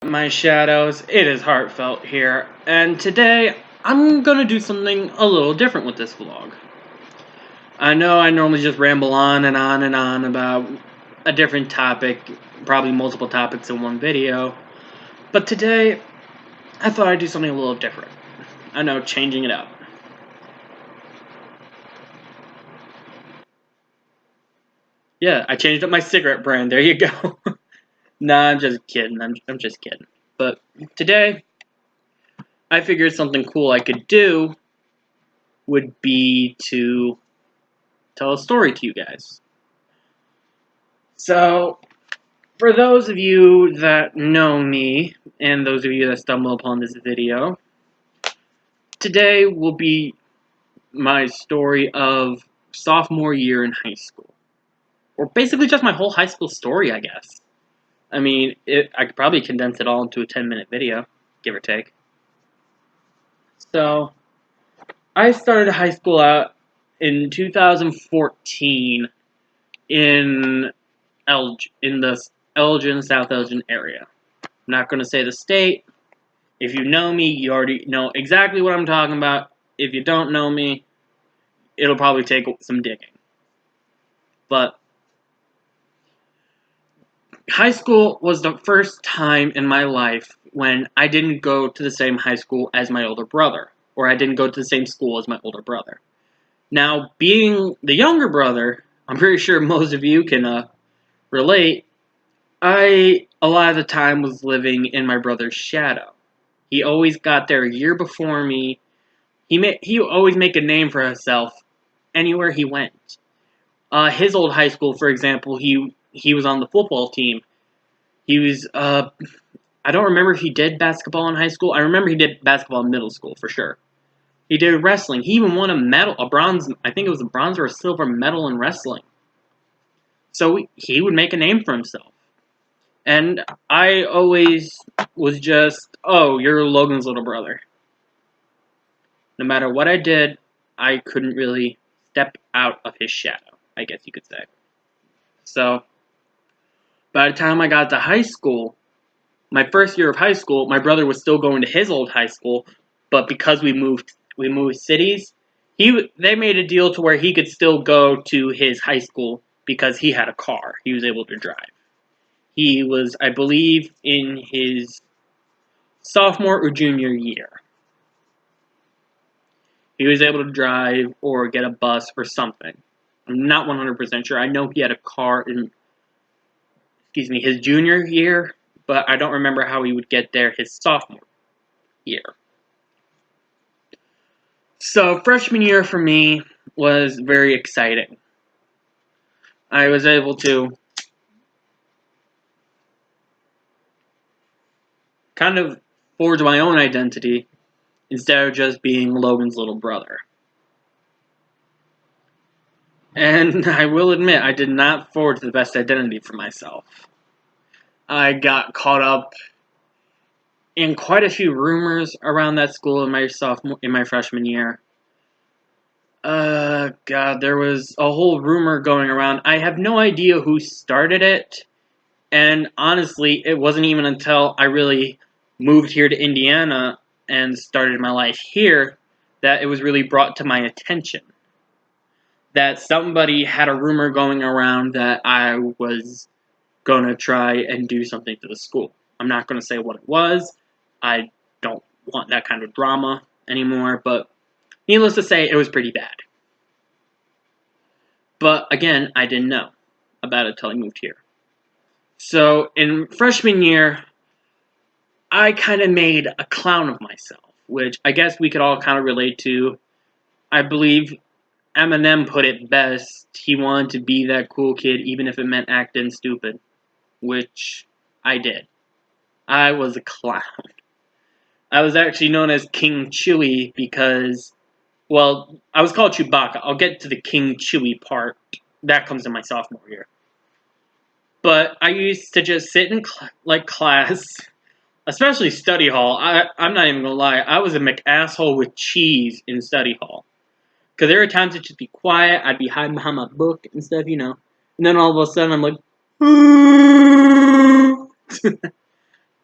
My shadows, it is heartfelt here, and today I'm gonna do something a little different with this vlog. I know I normally just ramble on and on and on about a different topic, probably multiple topics in one video, but today I thought I'd do something a little different. I know, changing it up. Yeah, I changed up my cigarette brand, there you go. Nah, I'm just kidding, I'm just kidding. But today, I figured something cool I could do would be to tell a story to you guys. So, for those of you that know me, and those of you that stumble upon this video, today will be my story of sophomore year in high school. Or basically just my whole high school story, I guess. I mean, I could probably condense it all into a 10-minute video, give or take. So, I started high school out in 2014 in the Elgin, South Elgin area. I'm not going to say the state. If you know me, you already know exactly what I'm talking about. If you don't know me, it'll probably take some digging. But high school was the first time in my life when I didn't go to the same high school as my older brother, or I didn't go to the same school as my older brother. Now, being the younger brother, I'm pretty sure most of you can relate. I, a lot of the time, was living in my brother's shadow. He always got there a year before me. He always make a name for himself anywhere he went. His old high school, for example, he was on the football team. He was I don't remember if he did basketball in high school. I remember he did basketball in middle school for sure. He did wrestling. He even won a bronze. I think it was a bronze or a silver medal in wrestling. So he would make a name for himself. And I always was just, oh, you're Logan's little brother. No matter what I did, I couldn't really step out of his shadow, I guess you could say. So, by the time I got to high school, my first year of high school, my brother was still going to his old high school, but because we moved cities, they made a deal to where he could still go to his high school because he had a car. He was able to drive. He was, I believe, in his sophomore or junior year. He was able to drive or get a bus or something. I'm not 100% sure. I know he had a car in, his junior year, but I don't remember how he would get there his sophomore year. So, freshman year for me was very exciting. I was able to kind of forge my own identity instead of just being Logan's little brother. And I will admit, I did not forge the best identity for myself. I got caught up in quite a few rumors around that school in my freshman year. God, there was a whole rumor going around. I have no idea who started it, and honestly, it wasn't even until I really moved here to Indiana and started my life here that it was really brought to my attention that somebody had a rumor going around that I was gonna try and do something to the school. I'm not gonna say what it was. I don't want that kind of drama anymore, but needless to say, it was pretty bad. But again, I didn't know about it until I moved here. So in freshman year, I kind of made a clown of myself, which I guess we could all kind of relate to. I believe Eminem put it best. He wanted to be that cool kid, even if it meant acting stupid, which I did. I was a clown. I was actually known as King Chewie because, well, I was called Chewbacca. I'll get to the King Chewie part. That comes in my sophomore year. But I used to just sit in class, especially study hall. I'm not even gonna lie. I was a McAsshole with cheese in study hall. Because there were times it'd just be quiet. I'd be hiding behind my book and stuff, And then all of a sudden I'm like,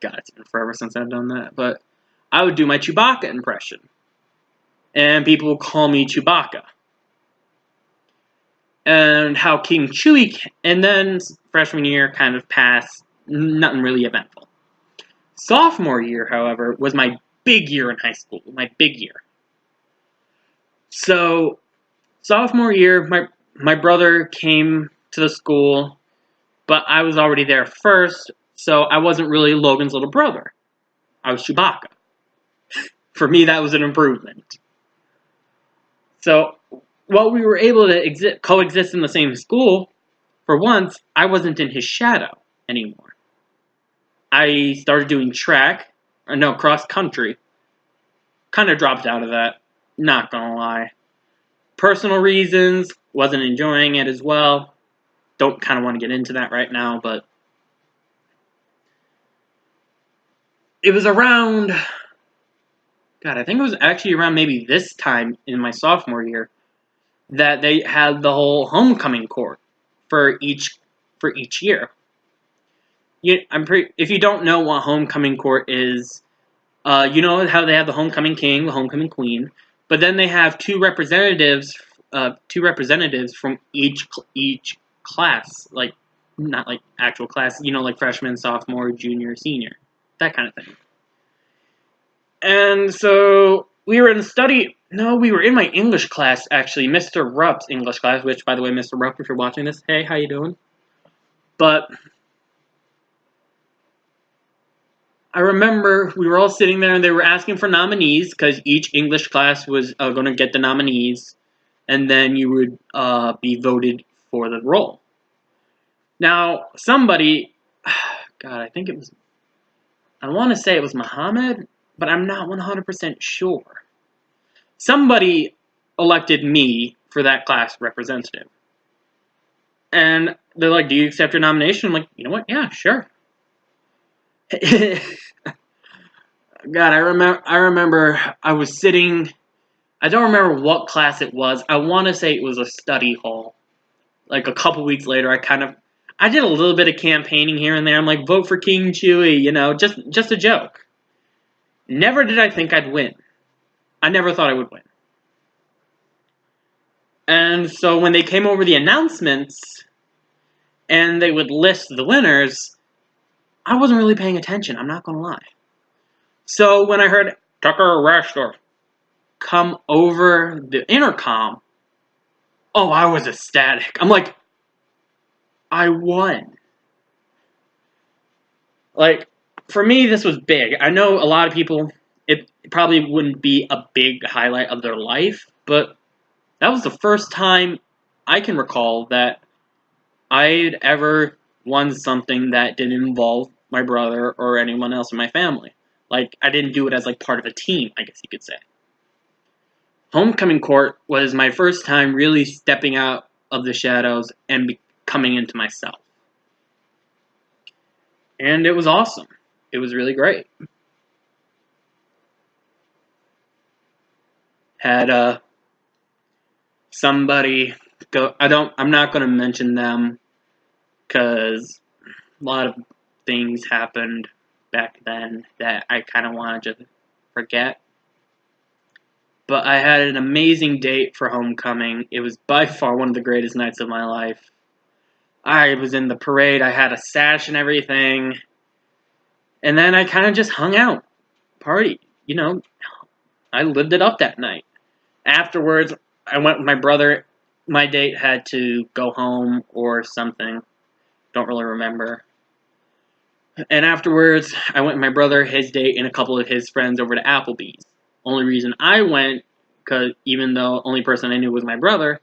God, it's been forever since I've done that. But I would do my Chewbacca impression. And people would call me Chewbacca. And how King Chewie... And then freshman year kind of passed. Nothing really eventful. Sophomore year, however, was my big year in high school. My big year. So, sophomore year, my brother came to the school, but I was already there first, so I wasn't really Logan's little brother. I was Chewbacca. For me, that was an improvement. So, while we were able to coexist in the same school, for once, I wasn't in his shadow anymore. I started doing cross country. Kind of dropped out of that, not gonna lie. Personal reasons, wasn't enjoying it as well. Don't kind of want to get into that right now, but it was around, God, I think it was actually around maybe this time in my sophomore year that they had the whole homecoming court for each year. If you don't know what homecoming court is, you know how they have the homecoming king, the homecoming queen, but then they have two representatives from each class, like not like actual class, like freshman, sophomore, junior, senior, that kind of thing. And so we were in my English class, actually, Mr. Rupp's English class, which, by the way, Mr. Rupp, if you're watching this, hey, how you doing? But I remember we were all sitting there and they were asking for nominees because each English class was going to get the nominees, and then you would be voted for the role. Now, somebody, God, I want to say it was Muhammad, but I'm not 100% sure. Somebody elected me for that class representative. And they're like, do you accept your nomination? I'm like, you know what? Yeah, sure. God, I remember I was sitting, I don't remember what class it was. I want to say it was a study hall. Like a couple weeks later, I did a little bit of campaigning here and there. I'm like, vote for King Chewie, just a joke. Never did I think I'd win. I never thought I would win. And so when they came over the announcements and they would list the winners, I wasn't really paying attention, I'm not going to lie. So when I heard Tucker Rashtor come over the intercom, oh, I was ecstatic. I'm like, I won. Like, for me, this was big. I know a lot of people, it probably wouldn't be a big highlight of their life, but that was the first time I can recall that I'd ever won something that didn't involve my brother or anyone else in my family. Like, I didn't do it as, like, part of a team, I guess you could say. Homecoming court was my first time really stepping out of the shadows and coming into myself. And it was awesome. It was really great. Had somebody go, I'm not going to mention them because a lot of things happened back then that I kind of want to just forget. But I had an amazing date for homecoming. It was by far one of the greatest nights of my life. I was in the parade. I had a sash and everything. And then I kind of just hung out. Party. I lived it up that night. Afterwards, I went with my brother. My date had to go home or something. Don't really remember. And afterwards, I went with my brother, his date, and a couple of his friends over to Applebee's. Only reason I went, because even though the only person I knew was my brother,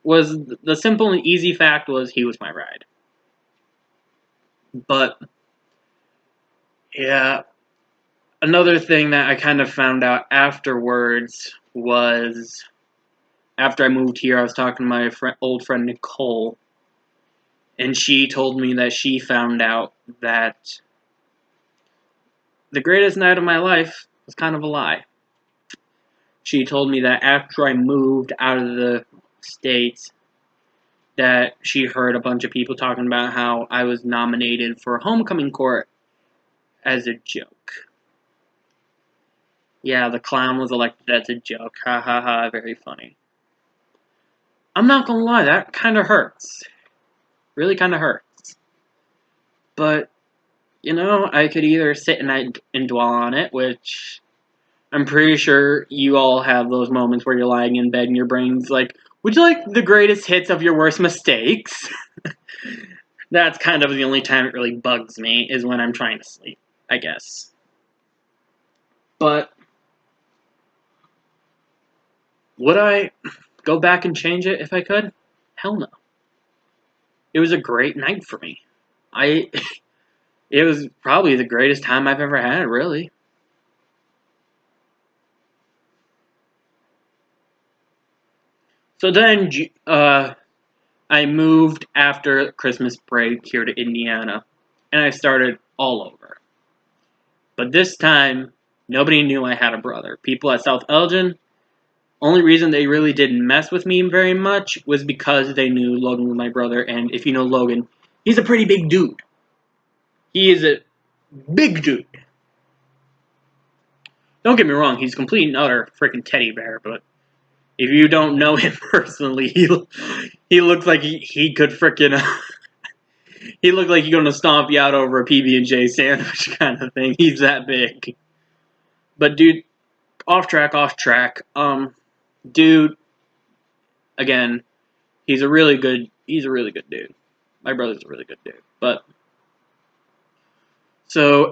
was the simple and easy fact was he was my ride. But, yeah, another thing that I kind of found out afterwards was, after I moved here, I was talking to my old friend Nicole, and she told me that she found out that the greatest night of my life was kind of a lie. She told me that after I moved out of the States, that she heard a bunch of people talking about how I was nominated for homecoming court as a joke. Yeah, the clown was elected as a joke. Ha ha ha, very funny. I'm not gonna lie, that kinda hurts. Really kinda hurts. But, I could either sit and dwell on it, which I'm pretty sure you all have those moments where you're lying in bed and your brain's like, would you like the greatest hits of your worst mistakes? That's kind of the only time it really bugs me, is when I'm trying to sleep, I guess. But, would I go back and change it if I could? Hell no. It was a great night for me. I It was probably the greatest time I've ever had, really. So then, I moved after Christmas break here to Indiana, and I started all over. But this time, nobody knew I had a brother. People at South Elgin, only reason they really didn't mess with me very much was because they knew Logan was my brother, and if you know Logan, he's a pretty big dude. He is a big dude. Don't get me wrong, he's a complete and utter freaking teddy bear, but if you don't know him personally, he looks like he could freaking he looked like he's gonna stomp you out over a PB&J sandwich kind of thing. He's that big. But dude, off track, off track. Dude, again, he's a really good dude. My brother's a really good dude. But so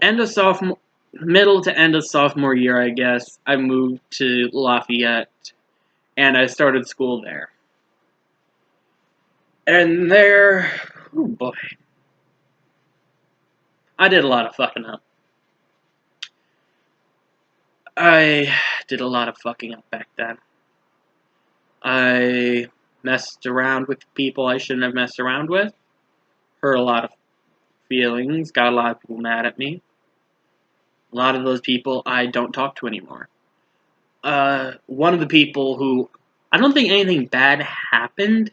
middle to end of sophomore year, I guess, I moved to Lafayette and I started school there. And there, oh boy, I did a lot of fucking up. I did a lot of fucking up back then. I messed around with people I shouldn't have messed around with. Hurt a lot of feelings. Got a lot of people mad at me. A lot of those people I don't talk to anymore. One of the people who I don't think anything bad happened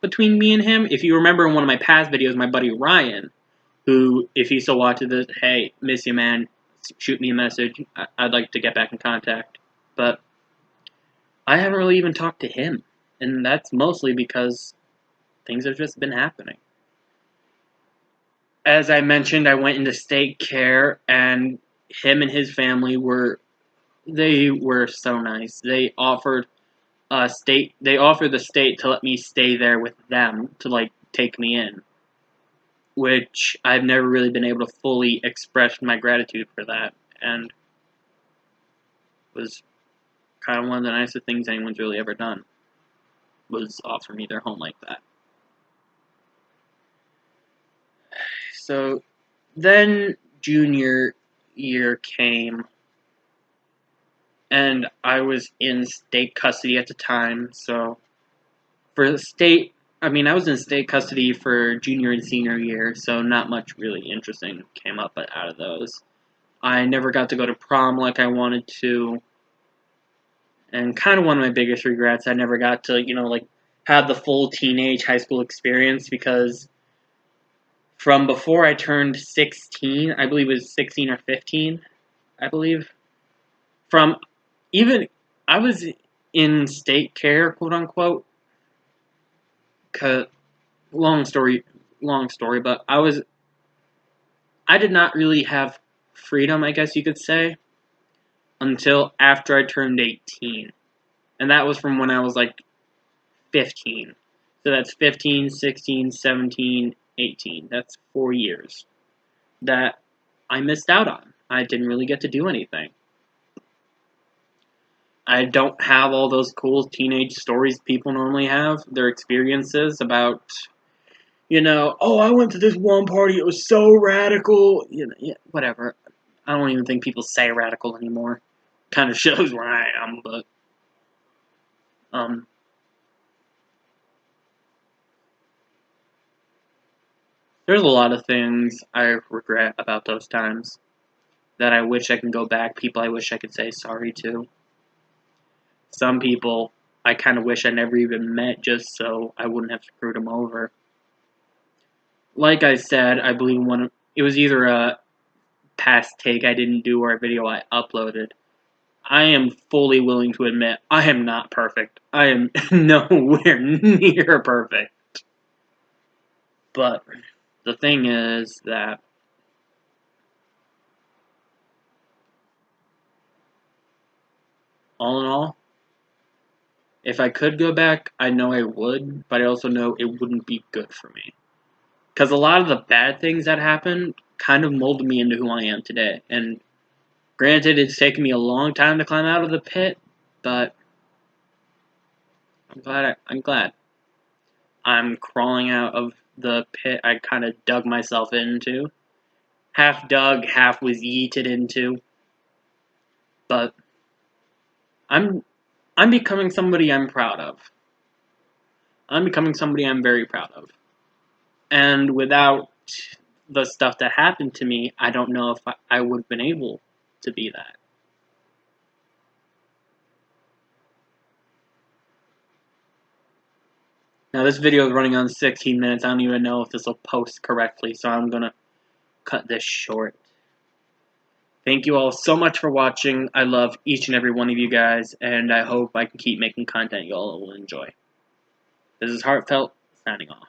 between me and him. If you remember in one of my past videos, my buddy Ryan, who, if he still watches this, hey, miss you, man. Shoot me a message. I'd like to get back in contact. But I haven't really even talked to him. And that's mostly because things have just been happening. As I mentioned, I went into state care, and him and his family were so nice. They offered the state to let me stay there with them to like take me in, which I've never really been able to fully express my gratitude for that, and was kind of one of the nicest things anyone's really ever done, was offer me their home like that. So then junior year came, and I was in state custody at the time, so for the state, I mean, I was in state custody for junior and senior year, so not much really interesting came up out of those. I never got to go to prom like I wanted to, and kind of one of my biggest regrets, I never got to, have the full teenage high school experience, because from before I turned 16, I believe it was 16 or 15, I believe, from even, I was in state care, quote unquote, long story, but I did not really have freedom, I guess you could say, until after I turned 18. And that was from when I was like 15. So that's 15, 16, 17, 18. That's 4 years that I missed out on. I didn't really get to do anything. I don't have all those cool teenage stories people normally have, their experiences about, oh, I went to this one party, it was so radical, yeah, whatever. I don't even think people say radical anymore. Kind of shows where I am, but, there's a lot of things I regret about those times that I wish I could go back, people I wish I could say sorry to. Some people I kind of wish I never even met just so I wouldn't have screwed them over. Like I said, I believe it was either a past take I didn't do or a video I uploaded, I am fully willing to admit I am not perfect. I am nowhere near perfect. But the thing is that all in all, if I could go back, I know I would, but I also know it wouldn't be good for me. Because a lot of the bad things that happened kind of molded me into who I am today. And granted, it's taken me a long time to climb out of the pit, but I'm glad. I'm crawling out of the pit I kind of dug myself into. Half dug, half was yeeted into. But I'm becoming somebody I'm proud of. I'm becoming somebody I'm very proud of. And without the stuff that happened to me, I don't know if I would have been able to be that. Now this video is running on 16 minutes. I don't even know if this will post correctly, so I'm gonna cut this short. Thank you all so much for watching. I love each and every one of you guys, and I hope I can keep making content you all will enjoy. This is Heartfelt, signing off.